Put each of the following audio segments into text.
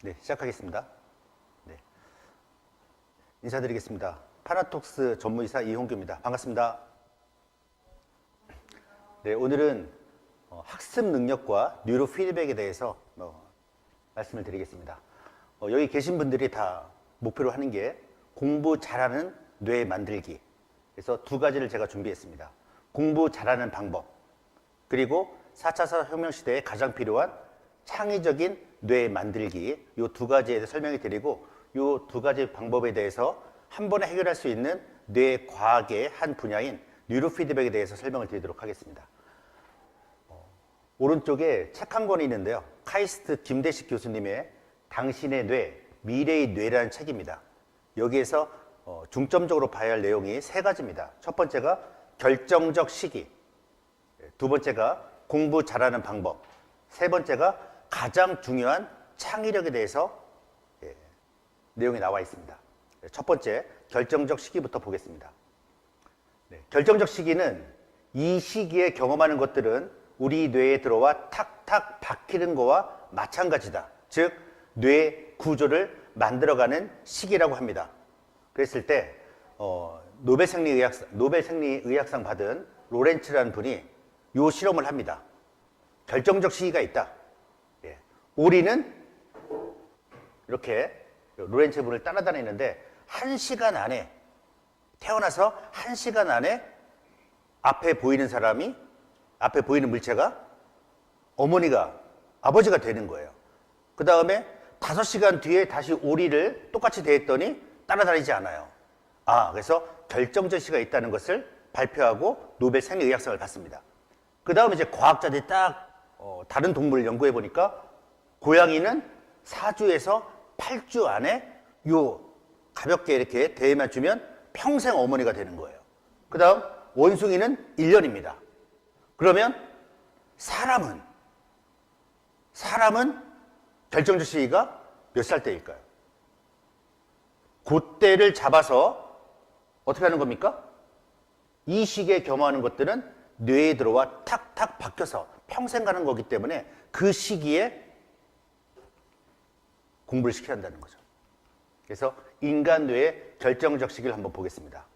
네, 시작하겠습니다. 네, 인사드리겠습니다. 파나톡스 전무이사 이홍규입니다. 반갑습니다. 네, 오늘은 학습 능력과 뉴로 피드백에 대해서 말씀을 드리겠습니다. 여기 계신 분들이 다 목표로 하는 게 공부 잘하는 뇌 만들기. 그래서 두 가지를 제가 준비했습니다. 공부 잘하는 방법, 그리고 4차 산업혁명 시대에 가장 필요한 창의적인 뇌 만들기, 이 두 가지에 대해서 설명해 드리고, 이 두 가지 방법에 대해서 한 번에 해결할 수 있는 뇌 과학의 한 분야인 뉴로 피드백에 대해서 설명을 드리도록 하겠습니다. 오른쪽에 책 한 권이 있는데요. 카이스트 김대식 교수님의 당신의 뇌, 미래의 뇌라는 책입니다. 여기에서 중점적으로 봐야 할 내용이 세 가지입니다. 첫 번째가 결정적 시기, 두 번째가 공부 잘하는 방법, 세 번째가 가장 중요한 창의력에 대해서 내용이 나와 있습니다. 첫 번째, 결정적 시기부터 보겠습니다. 결정적 시기는 이 시기에 경험하는 것들은 우리 뇌에 들어와 탁탁 박히는 거와 마찬가지다. 즉, 뇌 구조를 만들어가는 시기라고 합니다. 그랬을 때 노벨 생리의학상 받은 로렌츠라는 분이 이 실험을 합니다. 결정적 시기가 있다. 오리는 이렇게 로렌츠 분을 따라다니는데 1시간 안에, 태어나서 1시간 안에 앞에 보이는 사람이, 앞에 보이는 물체가 아버지가 되는 거예요. 그 다음에 5시간 뒤에 다시 오리를 똑같이 대했더니 따라다니지 않아요. 그래서 결정적 시기가 있다는 것을 발표하고 노벨 생리의학상을 받습니다. 그 다음에 이제 과학자들이 다른 동물을 연구해 보니까 고양이는 4주에서 8주 안에 가볍게 이렇게 대에만 주면 평생 어머니가 되는 거예요. 그 다음 원숭이는 1년입니다. 그러면 사람은 결정적 시기가 몇 살 때일까요? 그때를 잡아서 어떻게 하는 겁니까? 이 시기에 겸하는 것들은 뇌에 들어와 탁탁 박혀서 평생 가는 거기 때문에 그 시기에 공부를 시켜야 한다는 거죠. 그래서 인간 뇌의 결정적 시기를 한번 보겠습니다.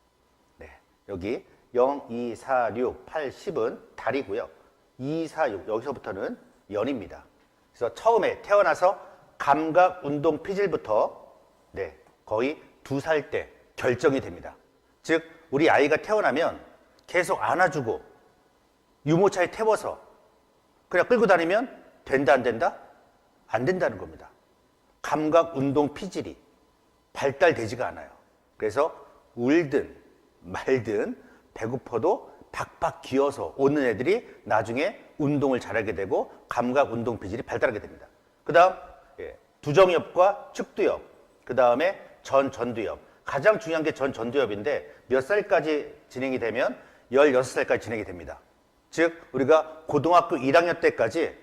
여기 0, 2, 4, 6, 8, 10은 달이고요. 2, 4, 6 여기서부터는 연입니다. 그래서 처음에 태어나서 감각, 운동, 피질부터 거의 2살 때 결정이 됩니다. 즉 우리 아이가 태어나면 계속 안아주고 유모차에 태워서 그냥 끌고 다니면 된다 안 된다? 안 된다는 겁니다. 감각, 운동, 피질이 발달되지가 않아요. 그래서 울든 말든 배고파도 박박 기어서 오는 애들이 나중에 운동을 잘하게 되고 감각, 운동, 피질이 발달하게 됩니다. 그 다음 두정엽과 측두엽, 그 다음에 전두엽. 가장 중요한 게 전두엽인데 몇 살까지 진행이 되면 16살까지 진행이 됩니다. 즉 우리가 고등학교 1학년 때까지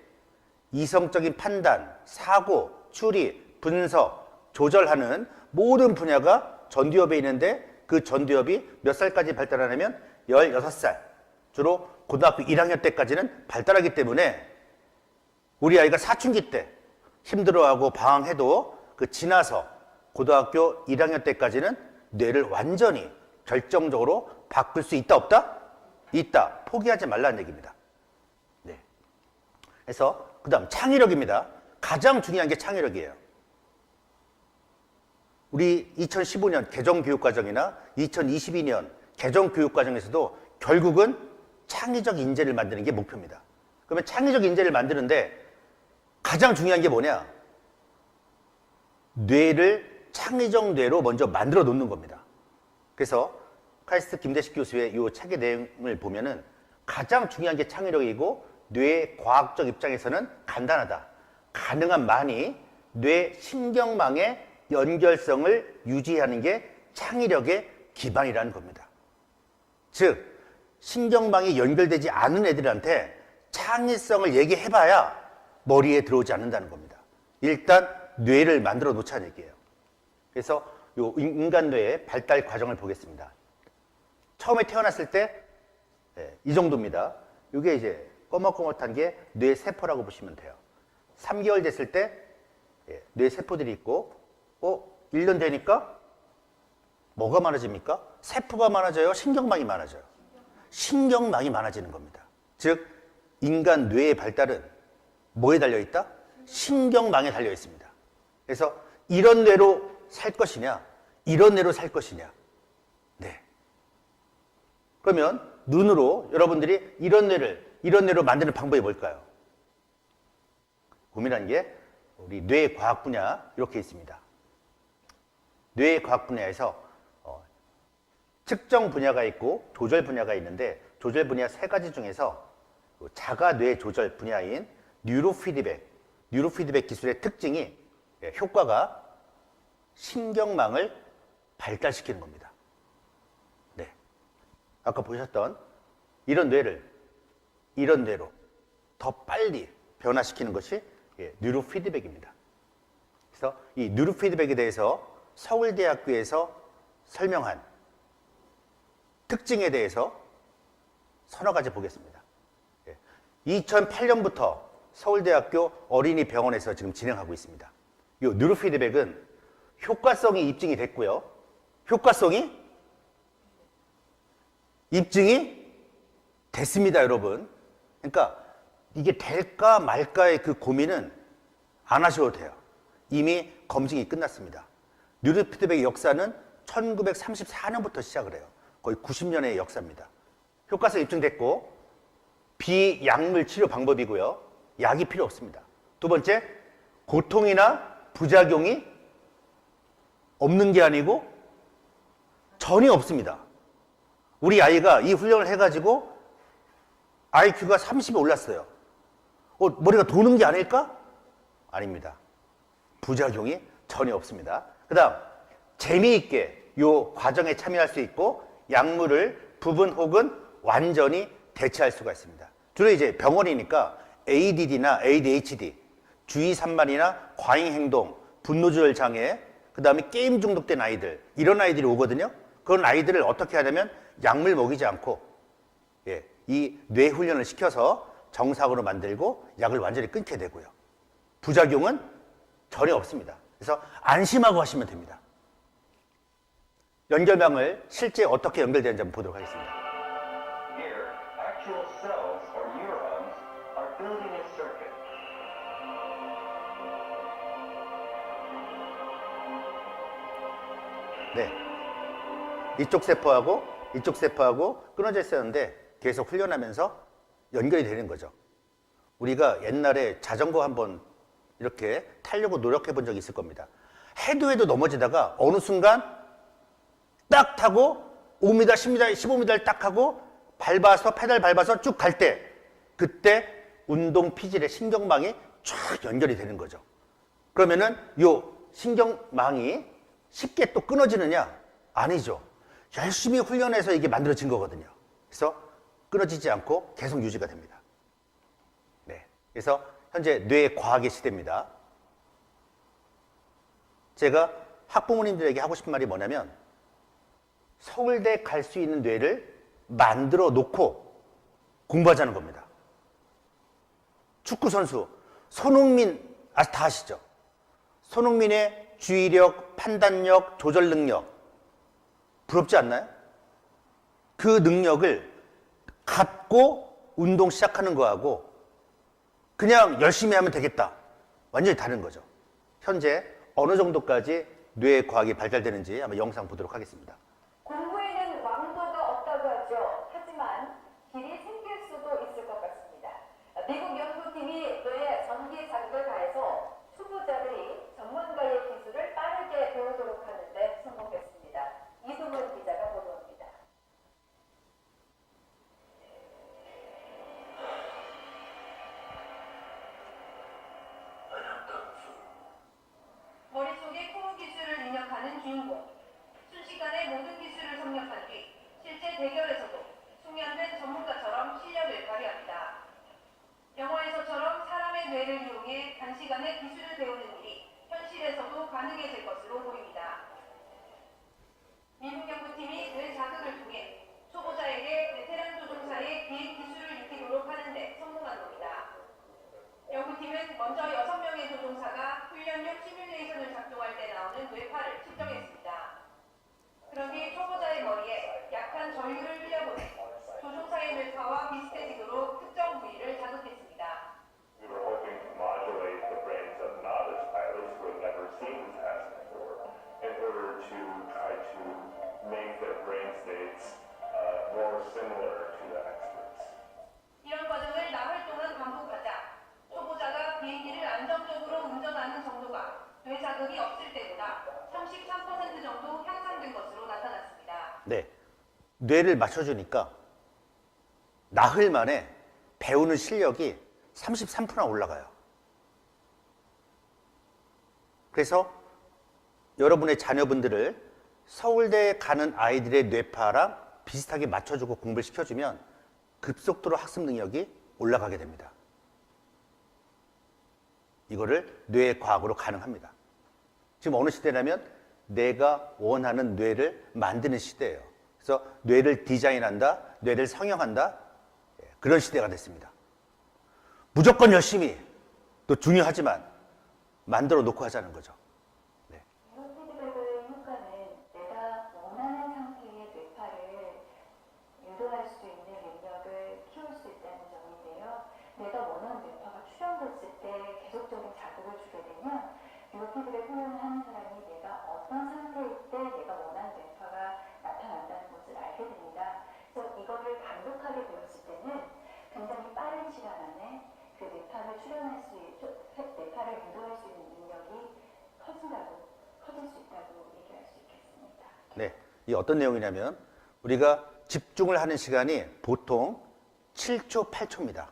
이성적인 판단, 사고, 추리, 분석, 조절하는 모든 분야가 전두엽에 있는데 그 전두엽이 몇 살까지 발달하냐면 16살. 주로 고등학교 1학년 때까지는 발달하기 때문에 우리 아이가 사춘기 때 힘들어하고 방황해도 지나서 고등학교 1학년 때까지는 뇌를 완전히 결정적으로 바꿀 수 있다 없다? 있다. 포기하지 말라는 얘기입니다. 그래서 그 다음 창의력입니다. 가장 중요한 게 창의력이에요. 우리 2015년 개정교육과정이나 2022년 개정교육과정에서도 결국은 창의적 인재를 만드는 게 목표입니다. 그러면 창의적 인재를 만드는데 가장 중요한 게 뭐냐? 뇌를 창의적 뇌로 먼저 만들어 놓는 겁니다. 그래서 카이스트 김대식 교수의 이 책의 내용을 보면은 가장 중요한 게 창의력이고 뇌의 과학적 입장에서는 간단하다. 가능한 많이 뇌 신경망의 연결성을 유지하는 게 창의력의 기반이라는 겁니다. 즉 신경망이 연결되지 않은 애들한테 창의성을 얘기해봐야 머리에 들어오지 않는다는 겁니다. 일단 뇌를 만들어 놓자는 얘기예요. 그래서 이 인간 뇌의 발달 과정을 보겠습니다. 처음에 태어났을 때 이 정도입니다. 이게 이제 꺼뭇꺼뭇한 게 뇌세포라고 보시면 돼요. 3개월 됐을 때 뇌 세포들이 있고 1년 되니까 뭐가 많아집니까? 세포가 많아져요? 신경망이 많아져요? 신경망이 많아지는 겁니다. 즉 인간 뇌의 발달은 뭐에 달려있다? 신경망에 달려있습니다. 그래서 이런 뇌로 살 것이냐 이런 뇌로 살 것이냐. 네. 그러면 눈으로 여러분들이 이런 뇌로 만드는 방법이 뭘까요? 고민한 게 우리 뇌과학 분야 이렇게 있습니다. 뇌과학 분야에서 측정 분야가 있고 조절 분야가 있는데 조절 분야 세 가지 중에서 자가 뇌 조절 분야인 뉴로피드백 기술의 특징이 효과가 신경망을 발달시키는 겁니다. 네. 아까 보셨던 이런 뇌를 이런 뇌로 더 빨리 변화시키는 것이 뉴로피드백입니다. 그래서 이 뉴로피드백에 대해서 서울대학교에서 설명한 특징에 대해서 서너 가지 보겠습니다. 2008년부터 서울대학교 어린이병원에서 지금 진행하고 있습니다. 이 뉴로피드백은 효과성이 입증이 됐고요. 효과성이 입증이 됐습니다, 여러분. 그러니까 이게 될까 말까의 그 고민은 안 하셔도 돼요. 이미 검증이 끝났습니다. 뉴로피드백의 역사는 1934년부터 시작을 해요. 거의 90년의 역사입니다. 효과성 입증됐고 비약물 치료 방법이고요. 약이 필요 없습니다. 두 번째, 고통이나 부작용이 없는 게 아니고 전혀 없습니다. 우리 아이가 이 훈련을 해가지고 IQ가 30이 올랐어요. 머리가 도는 게 아닐까? 아닙니다. 부작용이 전혀 없습니다. 그 다음, 재미있게 이 과정에 참여할 수 있고 약물을 부분 혹은 완전히 대체할 수가 있습니다. 주로 이제 병원이니까 ADD나 ADHD, 주의 산만이나 과잉 행동, 분노 조절 장애, 그 다음에 게임 중독된 아이들, 이런 아이들이 오거든요. 그런 아이들을 어떻게 하냐면 약물 먹이지 않고 이 뇌 훈련을 시켜서 정상으로 만들고 약을 완전히 끊게 되고요. 부작용은 전혀 없습니다. 그래서 안심하고 하시면 됩니다. 연결망을 실제 어떻게 연결되는지 한번 보도록 하겠습니다. Here, actual cells or neurons are building a circuit. 네. 이쪽 세포하고 끊어져 있었는데 계속 훈련하면서 연결이 되는 거죠. 우리가 옛날에 자전거 한번 이렇게 타려고 노력해 본 적이 있을 겁니다. 해도 넘어지다가 어느 순간 딱 타고 5m, 10m, 15m를 딱 하고 페달 밟아서 쭉 갈 때 그때 운동 피질의 신경망이 쫙 연결이 되는 거죠. 그러면은 요 신경망이 쉽게 또 끊어지느냐? 아니죠. 열심히 훈련해서 이게 만들어진 거거든요. 그래서 끊어지지 않고 계속 유지가 됩니다. 네. 그래서 현재 뇌과학의 시대입니다. 제가 학부모님들에게 하고 싶은 말이 뭐냐면 서울대 갈 수 있는 뇌를 만들어 놓고 공부하자는 겁니다. 축구선수 손흥민 다 아시죠? 손흥민의 주의력, 판단력, 조절 능력 부럽지 않나요? 그 능력을 갖고 운동 시작하는 거하고 그냥 열심히 하면 되겠다. 완전히 다른 거죠. 현재 어느 정도까지 뇌과학이 발달되는지 한번 영상 보도록 하겠습니다. 공부에는 왕도가 없다고 하죠. 하지만 길이 생길 수도 있을 것 같습니다. 미국 연구팀이 뇌에 전기 자극을 가해서 초보자들이 전문가의 기술을 빠르게 배우도록 하는데 성공했습니다. 이승훈 기자가 보도합니다. 머릿속에 코어 기술을 입력하는 주인공. 순식간에 모든 기술을 섭렵한 뒤 실제 대결에서도 숙련된 전문가처럼 실력을 발휘합니다. 영화에서처럼 사람의 뇌를 이용해 단시간에 기술을 배우는 일이 현실에서도 가능해질 것으로 보입니다. 미국 연구팀이 뇌 자극을 통해 초보자에게 베테랑 조종사의 비행 기술을 익히도록 하는 데 성공한 겁니다. 연구팀은 먼저 6명의 조종사가 훈련용 시뮬레이션 뇌 자극이 없을 때보다 33% 정도 향상된 것으로 나타났습니다. 네. 뇌를 맞춰주니까 나흘 만에 배우는 실력이 33%나 올라가요. 그래서 여러분의 자녀분들을 서울대에 가는 아이들의 뇌파랑 비슷하게 맞춰주고 공부를 시켜주면 급속도로 학습 능력이 올라가게 됩니다. 이거를 뇌의 과학으로 가능합니다. 지금 어느 시대냐면 내가 원하는 뇌를 만드는 시대예요. 그래서 뇌를 디자인한다, 뇌를 성형한다, 그런 시대가 됐습니다. 무조건 열심히, 또 중요하지만 만들어 놓고 하자는 거죠. 이런 피드백의 효과는 내가 원하는 상태의 뇌파를 유도할 수 있는 능력을 키울 수 있다는 점인데요. 내가 원하는 뇌파가 출현됐을 때 계속적인 자극을 주게 되면 뉴로피드백 훈련을 하는 사람이 내가 어떤 상태일 때 내가 원하는 뇌파가 나타난다는 것을 알게 됩니다. 그래서 이거를 반복하게 되었을 때는 굉장히 빠른 시간 안에 그 뇌파를 출현할 수 뇌파를 유도할 수 있는 능력이 커질 수 있다고 얘기할 수 있겠습니다. 네, 이 어떤 내용이냐면 우리가 집중을 하는 시간이 보통 7초, 8초입니다.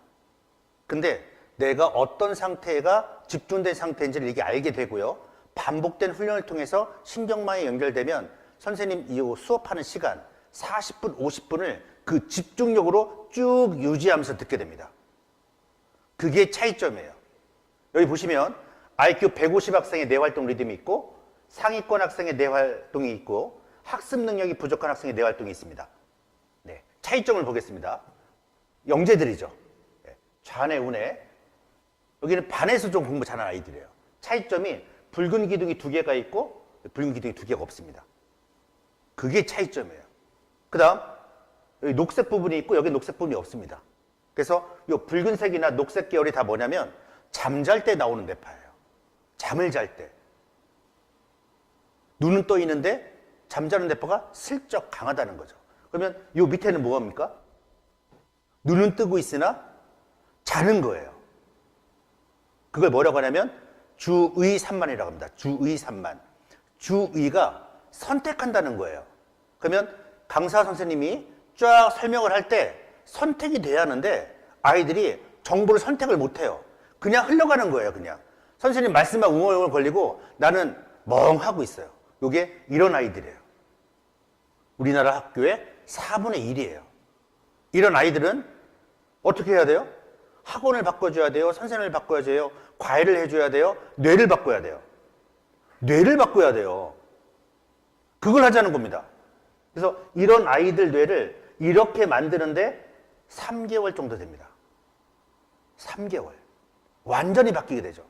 근데 내가 어떤 상태가 집중된 상태인지를 이게 알게 되고요. 반복된 훈련을 통해서 신경망에 연결되면 선생님 이 수업하는 시간 40분, 50분을 그 집중력으로 쭉 유지하면서 듣게 됩니다. 그게 차이점이에요. 여기 보시면 IQ 150 학생의 뇌활동 리듬이 있고 상위권 학생의 뇌활동이 있고 학습 능력이 부족한 학생의 뇌활동이 있습니다. 네, 차이점을 보겠습니다. 영재들이죠. 네, 좌뇌, 우뇌. 여기는 반에서 좀 공부 잘하는 아이들이에요. 차이점이 붉은 기둥이 2개가 있고 붉은 기둥이 2개가 없습니다. 그게 차이점이에요. 그 다음 여기 녹색 부분이 있고 여기 녹색 부분이 없습니다. 그래서 이 붉은색이나 녹색 계열이 다 뭐냐면 잠잘 때 나오는 뇌파예요. 잠을 잘 때. 눈은 떠 있는데 잠자는 뇌파가 슬쩍 강하다는 거죠. 그러면 이 밑에는 뭐합니까? 눈은 뜨고 있으나 자는 거예요. 그걸 뭐라고 하냐면 주의 산만이라고 합니다. 주의 산만. 주의가 선택한다는 거예요. 그러면 강사 선생님이 쫙 설명을 할 때 선택이 돼야 하는데 아이들이 정보를 선택을 못해요. 그냥 흘러가는 거예요. 그냥 선생님 말씀만 웅얼웅얼 걸리고 나는 멍하고 있어요. 이게 이런 아이들이에요. 우리나라 학교의 4분의 1이에요. 이런 아이들은 어떻게 해야 돼요? 학원을 바꿔줘야 돼요. 선생님을 바꿔야 돼요. 과외를 해줘야 돼요. 뇌를 바꿔야 돼요. 뇌를 바꿔야 돼요. 그걸 하자는 겁니다. 그래서 이런 아이들 뇌를 이렇게 만드는데 3개월 정도 됩니다. 3개월. 완전히 바뀌게 되죠.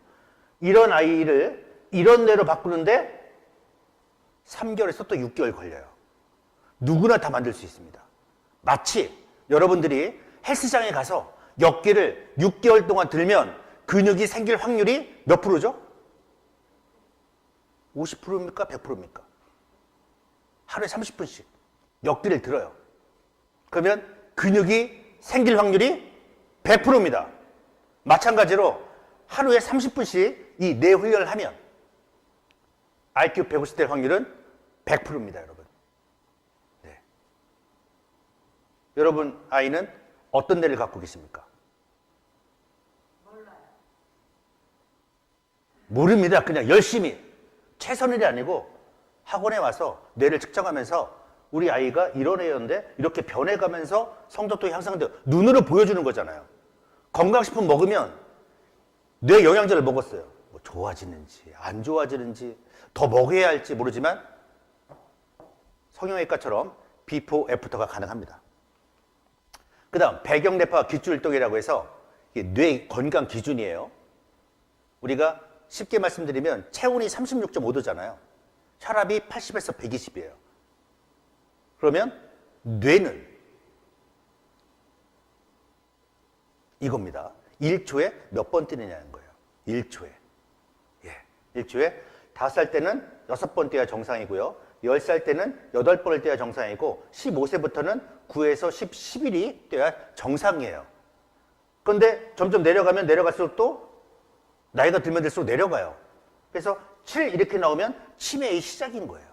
이런 아이를 이런 뇌로 바꾸는데 3개월에서 또 6개월 걸려요. 누구나 다 만들 수 있습니다. 마치 여러분들이 헬스장에 가서 역기를 6개월 동안 들면 근육이 생길 확률이 몇 프로죠? 50%입니까? 100%입니까? 하루에 30분씩 역기를 들어요. 그러면 근육이 생길 확률이 100%입니다. 마찬가지로 하루에 30분씩 이 뇌 훈련을 하면 IQ 150 될 확률은 100%입니다, 여러분. 네. 여러분 아이는 어떤 뇌를 갖고 계십니까? 모릅니다. 그냥 열심히 최선일이 아니고 학원에 와서 뇌를 측정하면서 우리 아이가 이런 애였는데 이렇게 변해가면서 성적도 향상돼요. 눈으로 보여주는 거잖아요. 건강식품 먹으면 뇌 영양제를 먹었어요. 뭐 좋아지는지 안 좋아지는지 더 먹어야 할지 모르지만 성형외과처럼 비포 애프터가 가능합니다. 그 다음 배경뇌파 기출율동이라고 해서 이게 뇌 건강 기준이에요. 우리가 쉽게 말씀드리면 체온이 36.5도잖아요. 혈압이 80에서 120이에요. 그러면 뇌는 이겁니다. 1초에 몇 번 뛰느냐는 거예요. 1초에. 예. 1초에 5살 때는 6번 뛰어야 정상이고요. 10살 때는 8번을 뛰어야 정상이고 15세부터는 9에서 11이 뛰어야 정상이에요. 그런데 점점 내려가면 내려갈수록 또 나이가 들면 들수록 내려가요. 그래서 7 이렇게 나오면 치매의 시작인 거예요.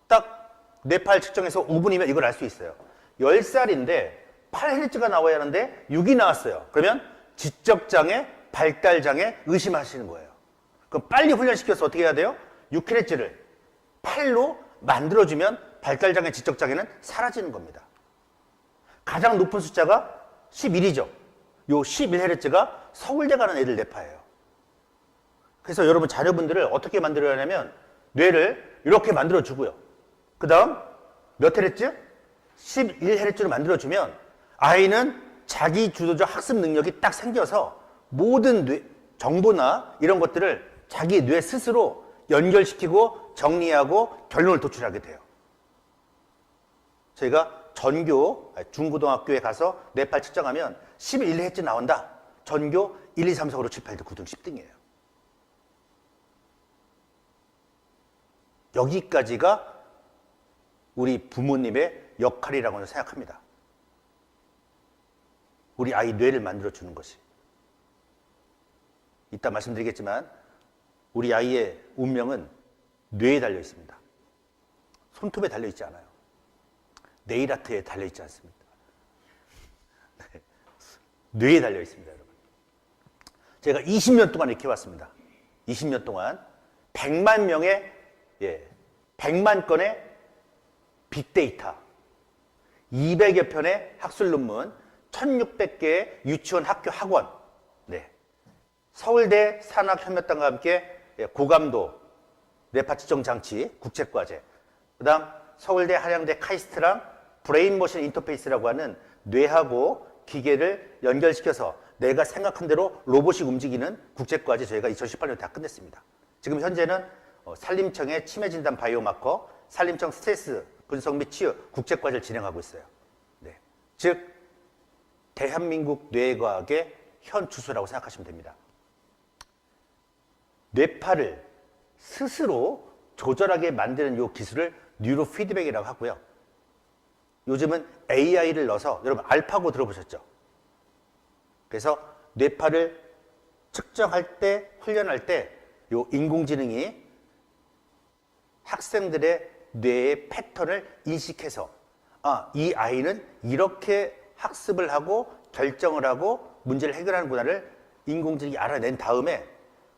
딱 뇌파를 측정해서 5분이면 이걸 알 수 있어요. 10살인데 8Hz가 나와야 하는데 6이 나왔어요. 그러면 지적장애, 발달장애 의심하시는 거예요. 그럼 빨리 훈련시켜서 어떻게 해야 돼요? 6Hz를 8로 만들어주면 발달장애, 지적장애는 사라지는 겁니다. 가장 높은 숫자가 11이죠. 요 11Hz가 서울대 가는 애들 뇌파예요. 그래서 여러분 자녀분들을 어떻게 만들어야 하냐면 뇌를 이렇게 만들어주고요. 그 다음 몇 Hz? 11Hz로 만들어주면 아이는 자기 주도적 학습 능력이 딱 생겨서 모든 정보나 이런 것들을 자기 뇌 스스로 연결시키고 정리하고 결론을 도출하게 돼요. 저희가 전교 중고등학교에 가서 뇌파 측정하면 11Hz 나온다. 전교 1, 2, 3, 4, 5, 6, 7, 8, 9등, 10등이에요. 여기까지가 우리 부모님의 역할이라고 생각합니다. 우리 아이 뇌를 만들어주는 것이. 이따 말씀드리겠지만 우리 아이의 운명은 뇌에 달려 있습니다. 손톱에 달려 있지 않아요. 네일 아트에 달려 있지 않습니다. 네. 뇌에 달려 있습니다, 여러분. 제가 20년 동안 이렇게 왔습니다. 20년 동안 100만 명의 100만 건의 빅데이터, 200여 편의 학술 논문, 1600개의 유치원, 학교, 학원, 네. 서울대 산학협력단과 함께 고감도 뇌파 측정 장치 국책과제, 그 다음 서울대 한양대 카이스트랑 브레인머신 인터페이스라고 하는 뇌하고 기계를 연결시켜서 내가 생각한 대로 로봇이 움직이는 국책과제 저희가 2018년에 다 끝냈습니다. 지금 현재는 산림청의 치매진단 바이오마커, 산림청 스트레스 분석 및 치유 국책과제를 진행하고 있어요. 네. 즉 대한민국 뇌과학의 현 주소라고 생각하시면 됩니다. 뇌파를 스스로 조절하게 만드는 이 기술을 뉴로 피드백이라고 하고요. 요즘은 AI를 넣어서 여러분 알파고 들어보셨죠? 그래서 뇌파를 측정할 때, 훈련할 때 이 인공지능이 학생들의 뇌의 패턴을 인식해서 이 아이는 이렇게 학습을 하고 결정을 하고 문제를 해결하는구나를 인공지능이 알아낸 다음에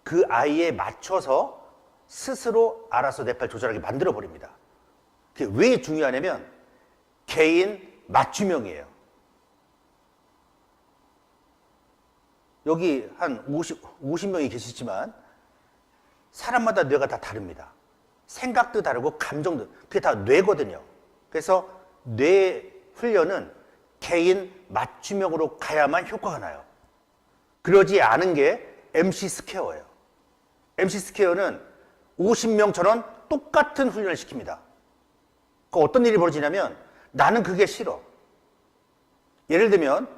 그 아이에 맞춰서 스스로 알아서 뇌파를 조절하게 만들어버립니다. 그게 왜 중요하냐면 개인 맞춤형이에요. 여기 한 50명이 계시지만 사람마다 뇌가 다 다릅니다. 생각도 다르고 감정도, 그게 다 뇌거든요. 그래서 뇌 훈련은 개인 맞춤형으로 가야만 효과가 나요. 그러지 않은 게 MC 스퀘어예요. MC 스퀘어는 50명처럼 똑같은 훈련을 시킵니다. 그 어떤 일이 벌어지냐면 나는 그게 싫어. 예를 들면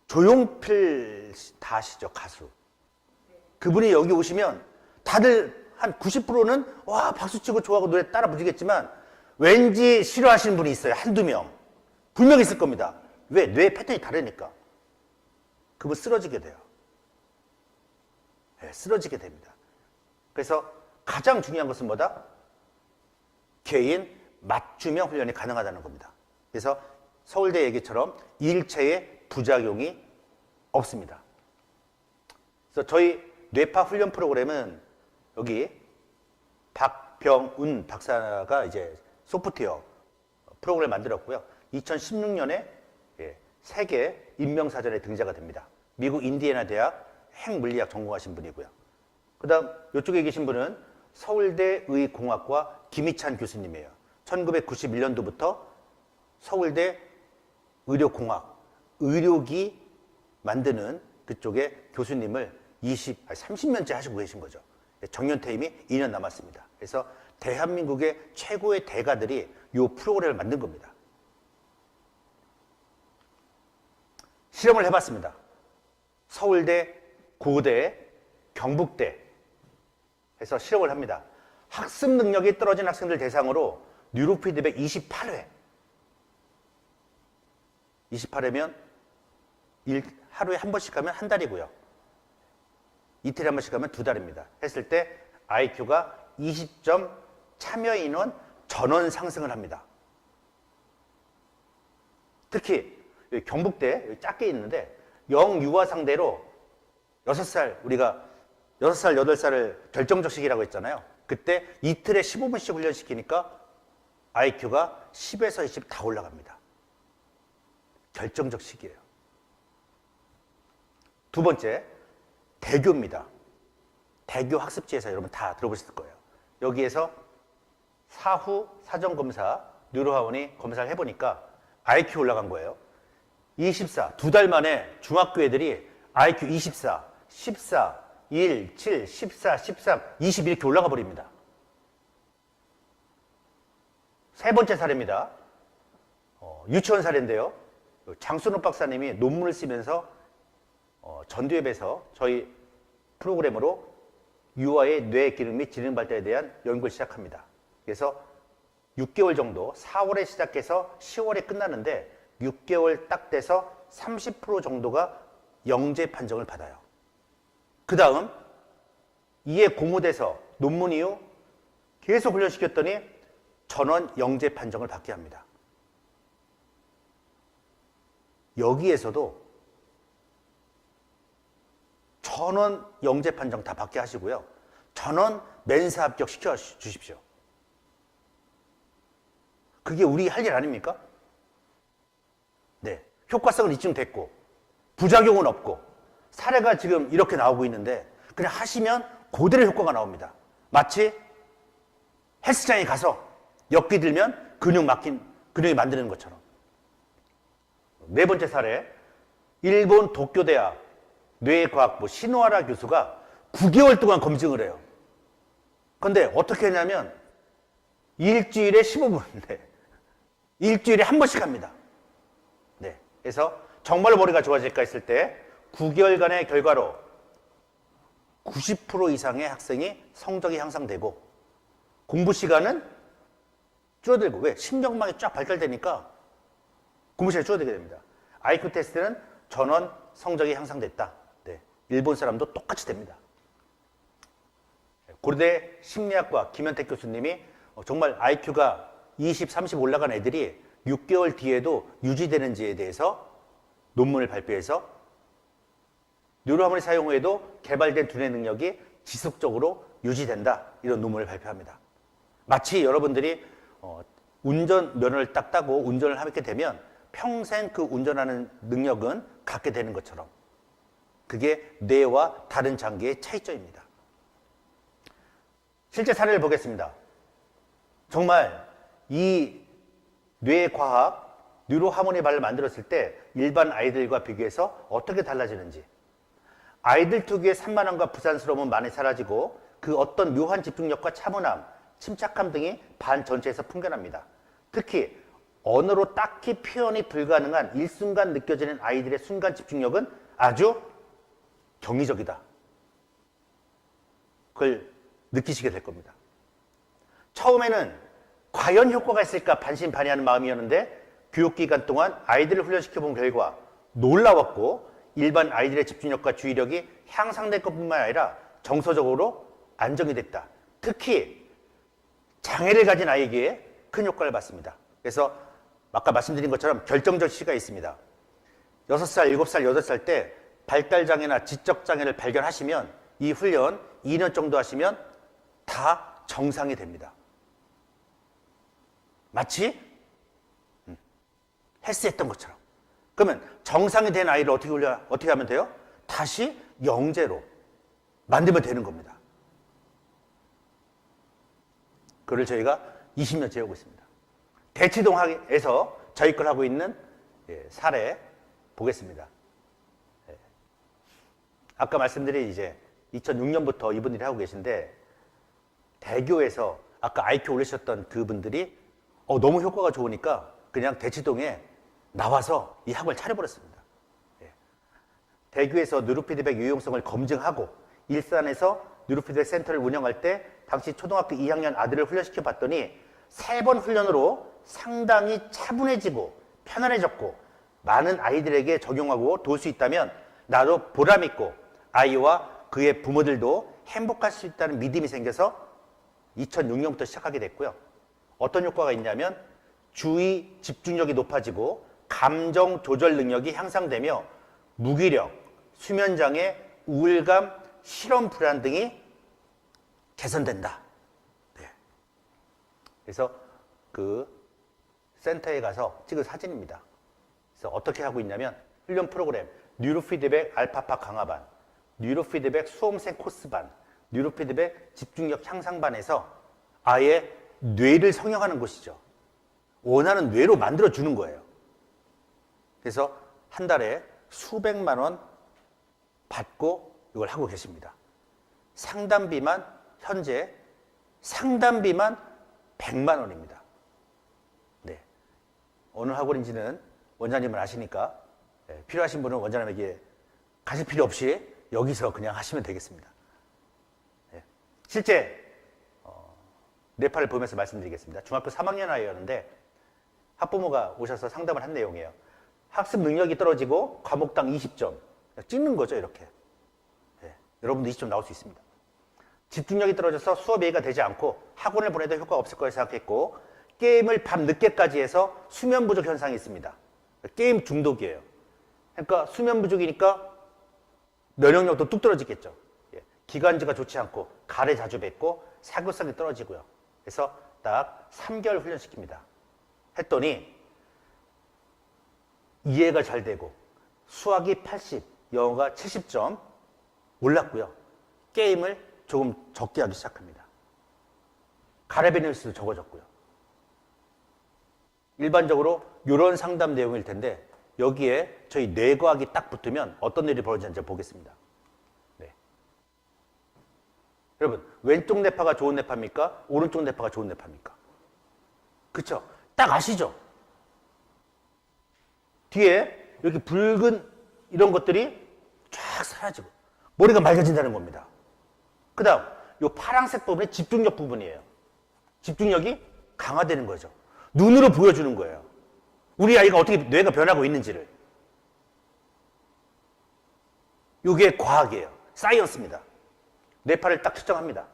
조용필 다 아시죠? 가수. 그분이 여기 오시면 다들 한 90%는 와 박수치고 좋아하고 노래 따라 부르겠지만 왠지 싫어하시는 분이 있어요. 한두 명. 분명히 있을 겁니다. 왜? 뇌 패턴이 다르니까. 그분 쓰러지게 돼요. 네, 쓰러지게 됩니다. 그래서 가장 중요한 것은 뭐다? 개인 맞춤형 훈련이 가능하다는 겁니다. 그래서 서울대 얘기처럼 일체의 부작용이 없습니다. 그래서 저희 뇌파 훈련 프로그램은 여기 박병운 박사가 이제 소프트웨어 프로그램을 만들었고요. 2016년에 세계 인명사전에 등재가 됩니다. 미국 인디애나 대학 핵물리학 전공하신 분이고요. 그 다음 이쪽에 계신 분은 서울대 의공학과 김희찬 교수님이에요. 1991년도부터 서울대 의료공학, 의료기 만드는 그쪽에 교수님을 30년째 하시고 계신 거죠. 정년퇴임이 2년 남았습니다. 그래서 대한민국의 최고의 대가들이 이 프로그램을 만든 겁니다. 실험을 해봤습니다. 서울대, 고대, 경북대 해서 실험을 합니다. 학습 능력이 떨어진 학생들 대상으로 뉴로피드백 28회. 28회면 하루에 한 번씩 하면 한 달이고요. 이틀에 한 번씩 하면 2달입니다. 했을 때 IQ가 20점, 참여 인원 전원 상승을 합니다. 특히 여기 경북대 여기 작게 있는데 영유아 상대로 6살 우리가 6살, 8살을 결정적 시기라고 했잖아요. 그때 이틀에 15분씩 훈련시키니까 IQ가 10에서 20 다 올라갑니다. 결정적 시기예요. 두 번째, 대교입니다. 대교 학습지에서 여러분 다 들어보셨을 거예요. 여기에서 사후 사전검사 뉴로하원이 검사를 해보니까 IQ 올라간 거예요. 24, 2달 만에 중학교 애들이 IQ 24, 14, 1, 7, 14, 13, 20 이렇게 올라가 버립니다. 세 번째 사례입니다. 유치원 사례인데요. 장순호 박사님이 논문을 쓰면서 전두엽에서 저희 프로그램으로 유아의 뇌 기능 및 지능 발달에 대한 연구를 시작합니다. 그래서 6개월 정도, 4월에 시작해서 10월에 끝나는데 6개월 딱 돼서 30% 정도가 영재 판정을 받아요. 그 다음 이에 공모돼서 논문 이후 계속 훈련시켰더니 전원 영재 판정을 받게 합니다. 여기에서도 전원 영재 판정 다 받게 하시고요. 전원 멘사 합격 시켜 주십시오. 그게 우리 할 일 아닙니까? 네. 효과성은 입증됐고, 부작용은 없고, 사례가 지금 이렇게 나오고 있는데, 그냥 하시면 그대로 효과가 나옵니다. 마치 헬스장에 가서 역기 들면 근육이 만드는 것처럼. 네 번째 사례, 일본 도쿄대학 뇌과학부 시노하라 교수가 9개월 동안 검증을 해요. 그런데 어떻게 했냐면 일주일에 15분, 네. 일주일에 한 번씩 합니다. 네. 그래서 정말로 머리가 좋아질까 했을 때 9개월간의 결과로 90% 이상의 학생이 성적이 향상되고 공부 시간은 줄어들고, 왜? 신경망이 쫙 발달되니까 공부 시간이 줄어들게 됩니다. IQ 테스트는 전원 성적이 향상됐다. 네. 일본 사람도 똑같이 됩니다. 고려대 심리학과 김현택 교수님이 정말 IQ가 20, 30 올라간 애들이 6개월 뒤에도 유지되는지에 대해서 논문을 발표해서 뉴로하모니 사용 후에도 개발된 두뇌 능력이 지속적으로 유지된다. 이런 논문을 발표합니다. 마치 여러분들이 운전 면허를 딱 따고 운전을 하게 되면 평생 그 운전하는 능력은 갖게 되는 것처럼 그게 뇌와 다른 장기의 차이점입니다. 실제 사례를 보겠습니다. 정말 이 뇌과학, 뉴로하모니 발을 만들었을 때 일반 아이들과 비교해서 어떻게 달라지는지, 아이들 특유의 산만함과 부산스러움은 많이 사라지고 그 어떤 묘한 집중력과 차분함, 침착함 등이 반 전체에서 풍겨납니다. 특히 언어로 딱히 표현이 불가능한 일순간 느껴지는 아이들의 순간 집중력은 아주 경이적이다. 그걸 느끼시게 될 겁니다. 처음에는 과연 효과가 있을까 반신반의하는 마음이었는데 교육기간 동안 아이들을 훈련시켜본 결과 놀라웠고 일반 아이들의 집중력과 주의력이 향상될 것뿐만 아니라 정서적으로 안정이 됐다. 특히 장애를 가진 아이에게 큰 효과를 받습니다. 그래서 아까 말씀드린 것처럼 결정적 시기가 있습니다. 6살, 7살, 8살 때 발달장애나 지적장애를 발견하시면 이 훈련 2년 정도 하시면 다 정상이 됩니다. 마치 헬스했던 것처럼. 그러면 정상이 된 아이를 어떻게 하면 돼요? 다시 영재로 만들면 되는 겁니다. 그걸 저희가 20년째 하고 있습니다. 대치동에서 저희 걸 하고 있는 사례 보겠습니다. 아까 말씀드린 이제 2006년부터 이분들이 하고 계신데 대교에서 아까 IQ 올리셨던 그분들이 너무 효과가 좋으니까 그냥 대치동에 나와서 이 학원을 차려버렸습니다. 대교에서 뉴로피드백 유용성을 검증하고 일산에서 뉴로피드백 센터를 운영할 때 당시 초등학교 2학년 아들을 훈련시켜 봤더니 3번 훈련으로 상당히 차분해지고 편안해졌고 많은 아이들에게 적용하고 도울 수 있다면 나도 보람있고 아이와 그의 부모들도 행복할 수 있다는 믿음이 생겨서 2006년부터 시작하게 됐고요. 어떤 효과가 있냐면 주의 집중력이 높아지고 감정 조절 능력이 향상되며 무기력, 수면장애, 우울감, 실험 불안 등이 개선된다. 네. 그래서 그 센터에 가서 찍은 사진입니다. 그래서 어떻게 하고 있냐면 훈련 프로그램 뉴로피드백 알파파 강화반, 뉴로피드백 수험생 코스반, 뉴로피드백 집중력 향상반에서 아예 뇌를 성형하는 곳이죠. 원하는 뇌로 만들어주는 거예요. 그래서 한 달에 수백만 원 받고 이걸 하고 계십니다. 상담비만 현재 상담비만 100만 원입니다. 네. 어느 학원인지는 원장님은 아시니까 필요하신 분은 원장님에게 가실 필요 없이 여기서 그냥 하시면 되겠습니다. 실제 네팔을 보면서 말씀드리겠습니다. 중학교 3학년 아이였는데 학부모가 오셔서 상담을 한 내용이에요. 학습 능력이 떨어지고 과목당 20점 찍는 거죠, 이렇게. 여러분도 20점 나올 수 있습니다. 집중력이 떨어져서 수업 이해가 되지 않고 학원을 보내도 효과가 없을 거라 생각했고 게임을 밤 늦게까지 해서 수면 부족 현상이 있습니다. 게임 중독이에요. 그러니까 수면 부족이니까 면역력도 뚝 떨어지겠죠. 기관지가 좋지 않고 가래 자주 뱉고 사교성이 떨어지고요. 그래서 딱 3개월 훈련시킵니다. 했더니 이해가 잘 되고 수학이 80, 영어가 70점 올랐고요. 게임을 조금 적게 하기 시작합니다. 가래 뱉는 수도 적어졌고요. 일반적으로 이런 상담 내용일 텐데 여기에 저희 뇌과학이 딱 붙으면 어떤 일이 벌어지는지 보겠습니다. 네. 여러분, 왼쪽 뇌파가 좋은 뇌파입니까? 오른쪽 뇌파가 좋은 뇌파입니까? 그쵸? 딱 아시죠? 뒤에 이렇게 붉은 이런 것들이 쫙 사라지고 머리가 맑아진다는 겁니다. 그 다음 이 파란색 부분이 집중력 부분이에요. 집중력이 강화되는 거죠. 눈으로 보여주는 거예요. 우리 아이가 어떻게 뇌가 변하고 있는지를. 이게 과학이에요. 사이언스입니다. 뇌파를 딱 측정합니다.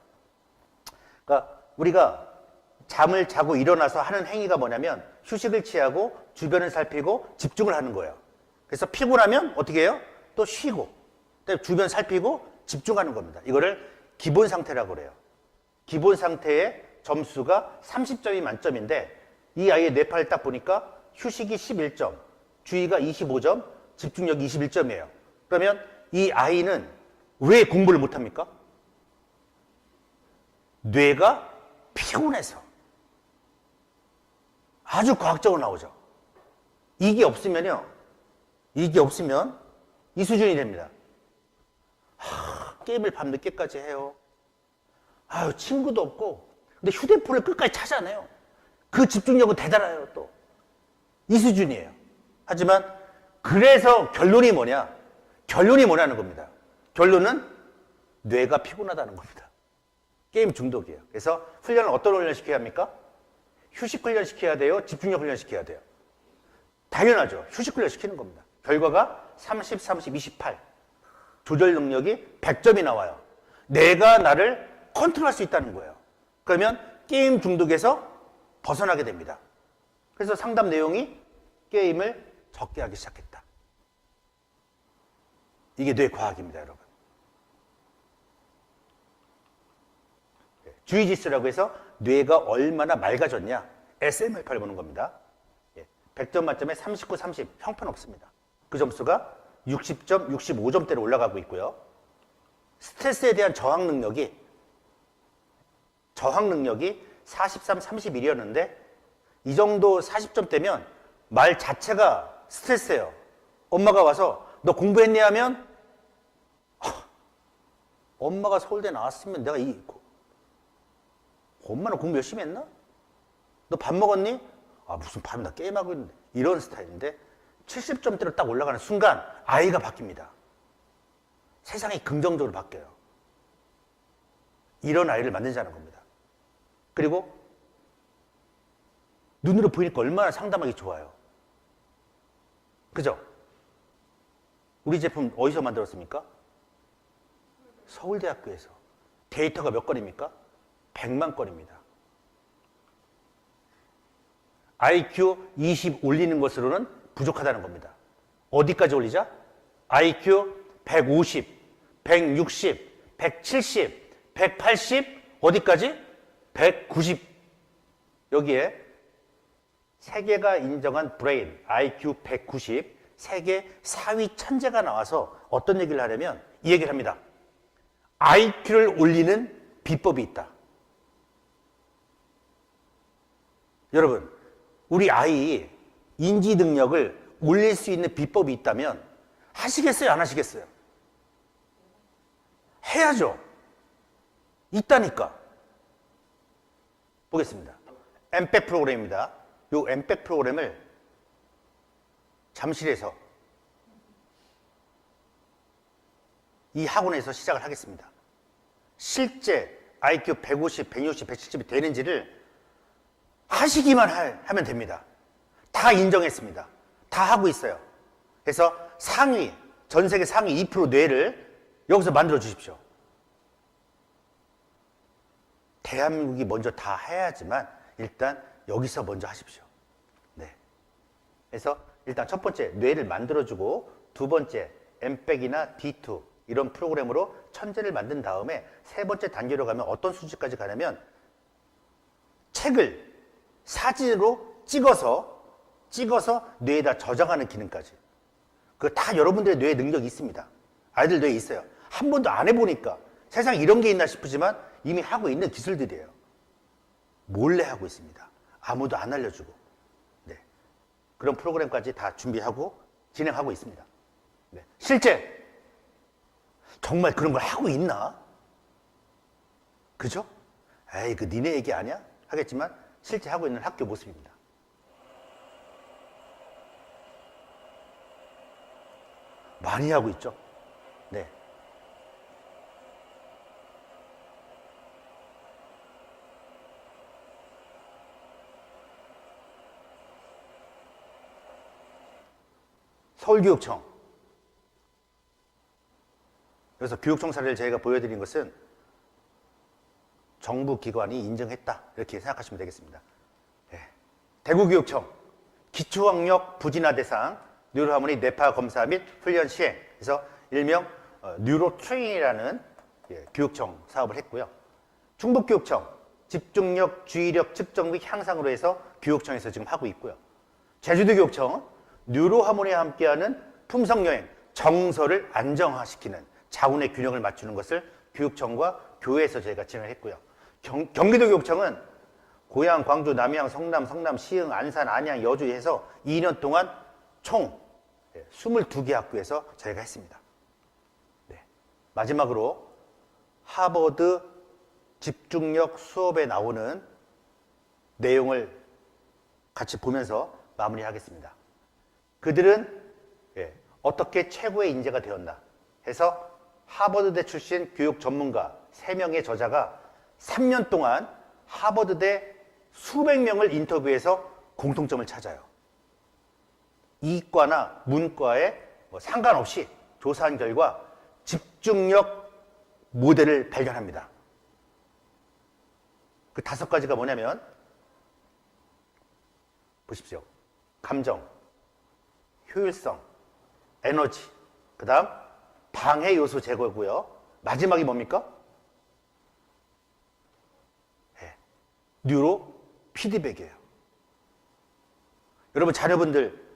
그러니까 우리가 잠을 자고 일어나서 하는 행위가 뭐냐면 휴식을 취하고 주변을 살피고 집중을 하는 거예요. 그래서 피곤하면 어떻게 해요? 또 쉬고 주변 살피고 집중하는 겁니다. 이거를 기본 상태라고 그래요. 기본 상태의 점수가 30점이 만점인데 이 아이의 뇌파를 딱 보니까 휴식이 11점, 주의가 25점, 집중력이 21점이에요. 그러면 이 아이는 왜 공부를 못합니까? 뇌가 피곤해서. 아주 과학적으로 나오죠. 이게 없으면요. 이게 없으면 이 수준이 됩니다. 게임을 밤늦게까지 해요. 아유, 친구도 없고. 근데 휴대폰을 끝까지 찾아내요. 그 집중력은 대단해요, 또. 이 수준이에요. 하지만, 그래서 결론이 뭐냐? 결론이 뭐냐는 겁니다. 결론은 뇌가 피곤하다는 겁니다. 게임 중독이에요. 그래서 훈련을 어떤 훈련 시켜야 합니까? 휴식 훈련 시켜야 돼요? 집중력 훈련 시켜야 돼요? 당연하죠. 휴식 훈련 시키는 겁니다. 결과가 30, 30, 28. 조절 능력이 100점이 나와요. 내가 나를 컨트롤할 수 있다는 거예요. 그러면 게임 중독에서 벗어나게 됩니다. 그래서 상담 내용이 게임을 적게 하기 시작했다. 이게 뇌과학입니다, 여러분. 주의지수라고 해서 뇌가 얼마나 맑아졌냐, SMRP를 보는 겁니다. 100점 만점에 39, 30 형편없습니다. 그 점수가 60점, 65점대로 올라가고 있고요. 스트레스에 대한 저항 능력이 43, 31이었는데 이 정도 40점대면 말 자체가 스트레스예요. 엄마가 와서 너 공부했니 하면 엄마가 서울대 나왔으면 내가 엄마는 공부 열심히 했나? 너 밥 먹었니? 아, 무슨 밥이 나 게임하고 있는데. 이런 스타일인데 70점대로 딱 올라가는 순간 아이가 바뀝니다. 세상이 긍정적으로 바뀌어요. 이런 아이를 만들자는 겁니다. 그리고 눈으로 보이니까 얼마나 상담하기 좋아요. 그죠? 우리 제품 어디서 만들었습니까? 서울대학교에서 데이터가 몇 건입니까? 100만 건입니다. IQ 20 올리는 것으로는 부족하다는 겁니다. 어디까지 올리자? IQ 150, 160, 170, 180, 어디까지? 190. 여기에 세계가 인정한 브레인, IQ 190, 세계 4위 천재가 나와서 어떤 얘기를 하냐면 이 얘기를 합니다. IQ를 올리는 비법이 있다. 여러분, 우리 아이 인지 능력을 올릴 수 있는 비법이 있다면 하시겠어요? 안 하시겠어요? 해야죠. 있다니까. 보겠습니다. 엠팩 프로그램입니다. 이 엠팩 프로그램을 잠실에서 이 학원에서 시작을 하겠습니다. 실제 IQ 150, 160, 170이 되는지를 하시기만 하면 됩니다. 다 인정했습니다. 다 하고 있어요. 그래서 상위, 전 세계 상위 2% 뇌를 여기서 만들어 주십시오. 대한민국이 먼저 다 해야지만 일단 여기서 먼저 하십시오. 네. 그래서 일단 첫 번째 뇌를 만들어주고 두 번째 엠팩이나 D2 이런 프로그램으로 천재를 만든 다음에 세 번째 단계로 가면 어떤 수준까지 가냐면 책을 사진으로 찍어서 뇌에다 저장하는 기능까지. 그거 다 여러분들의 뇌에 능력이 있습니다. 아이들 뇌에 있어요. 한 번도 안 해보니까 세상에 이런 게 있나 싶으지만 이미 하고 있는 기술들이에요. 몰래 하고 있습니다. 아무도 안 알려주고. 네. 그런 프로그램까지 다 준비하고 진행하고 있습니다. 네. 실제 정말 그런 걸 하고 있나? 그죠? 에이, 그 니네 얘기 아니야? 하겠지만 실제 하고 있는 학교 모습입니다. 많이 하고 있죠. 네. 서울교육청. 그래서 교육청 사례를 저희가 보여드린 것은 정부 기관이 인정했다 이렇게 생각하시면 되겠습니다. 네. 대구교육청 기초학력 부진화 대상 뉴로하모니 뇌파 검사 및 훈련 시행. 그래서 일명 뉴로트레인이라는 교육청 사업을 했고요. 충북교육청 집중력, 주의력 측정 및 향상으로 해서 교육청에서 지금 하고 있고요. 제주도교육청은 뉴로하모니와 함께하는 품성여행, 정서를 안정화시키는 자운의 균형을 맞추는 것을 교육청과 교회에서 저희가 진행을 했고요. 경기도교육청은 고양, 광주, 남양, 성남, 시흥, 안산, 안양, 여주에 해서 2년 동안 총 22개 학교에서 저희가 했습니다. 네. 마지막으로 하버드 집중력 수업에 나오는 내용을 같이 보면서 마무리하겠습니다. 그들은 어떻게 최고의 인재가 되었나 해서 하버드대 출신 교육 전문가 3명의 저자가 3년 동안 하버드대 수백 명을 인터뷰해서 공통점을 찾아요. 이과나 문과에 상관없이 조사한 결과 집중력 모델을 발견합니다. 그 5가지가 뭐냐면 보십시오. 감정, 효율성, 에너지, 그 다음 방해 요소 제거고요. 마지막이 뭡니까? 뉴로 피드백이에요. 여러분 자녀분들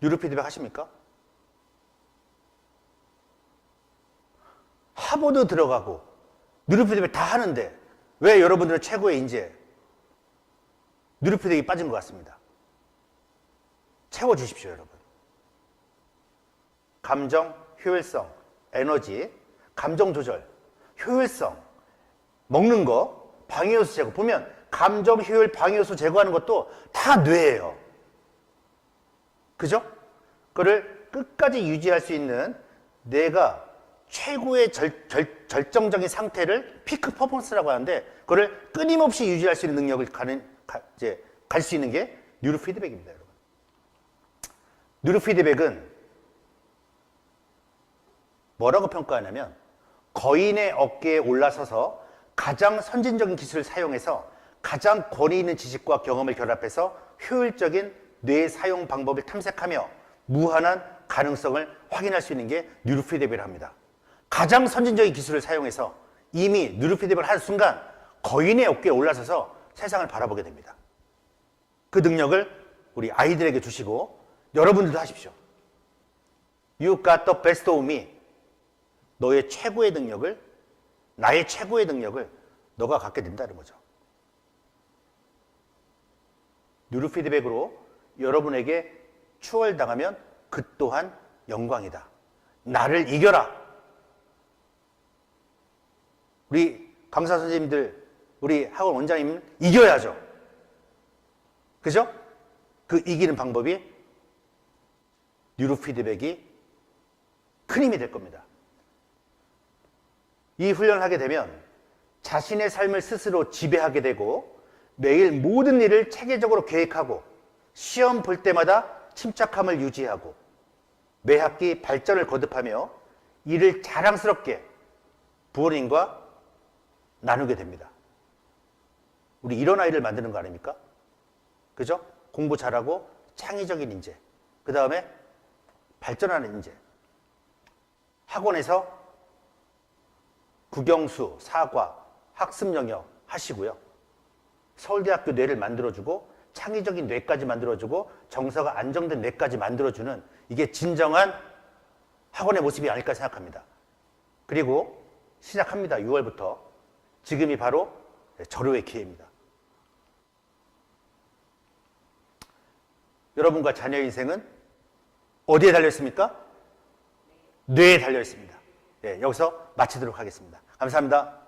뉴로 피드백 하십니까? 하버드 들어가고 뉴로 피드백 다 하는데 왜 여러분들은 최고의 인재 뉴로 피드백이 빠진 것 같습니다. 채워주십시오, 여러분. 감정, 효율성, 에너지, 감정 조절, 효율성, 먹는 거, 방해요소 제거. 보면 감정, 효율, 방해요소 제거하는 것도 다 뇌예요. 그죠? 그거를 끝까지 유지할 수 있는 내가 최고의 절정적인 상태를 피크 퍼포먼스라고 하는데 그거를 끊임없이 유지할 수 있는 능력을 갈 수 있는 게 뉴로 피드백입니다, 여러분. 뉴로 피드백은 뭐라고 평가하냐면 거인의 어깨에 올라서서 가장 선진적인 기술을 사용해서 가장 권위 있는 지식과 경험을 결합해서 효율적인 뇌 사용 방법을 탐색하며 무한한 가능성을 확인할 수 있는 게 뉴로피드백이라고 합니다. 가장 선진적인 기술을 사용해서 이미 뉴로피드백을 한 순간 거인의 어깨에 올라서서 세상을 바라보게 됩니다. 그 능력을 우리 아이들에게 주시고 여러분들도 하십시오. You got the best of me. 너의 최고의 능력을, 나의 최고의 능력을 너가 갖게 된다는 거죠. 뉴로피드백으로 여러분에게 추월당하면 그 또한 영광이다. 나를 이겨라. 우리 강사 선생님들, 우리 학원 원장님은 이겨야죠. 그죠? 그 이기는 방법이 뉴로피드백이 큰 힘이 될 겁니다. 이 훈련을 하게 되면 자신의 삶을 스스로 지배하게 되고 매일 모든 일을 체계적으로 계획하고 시험 볼 때마다 침착함을 유지하고 매 학기 발전을 거듭하며 이를 자랑스럽게 부모님과 나누게 됩니다. 우리 이런 아이를 만드는 거 아닙니까? 그죠? 공부 잘하고 창의적인 인재, 그 다음에 발전하는 인재. 학원에서 국영수, 사과, 학습 영역 하시고요. 서울대학교 뇌를 만들어주고 창의적인 뇌까지 만들어주고 정서가 안정된 뇌까지 만들어주는 이게 진정한 학원의 모습이 아닐까 생각합니다. 그리고 시작합니다. 6월부터. 지금이 바로 절호의 기회입니다. 여러분과 자녀 인생은 어디에 달려있습니까? 뇌에 달려있습니다. 네, 여기서 마치도록 하겠습니다. 감사합니다.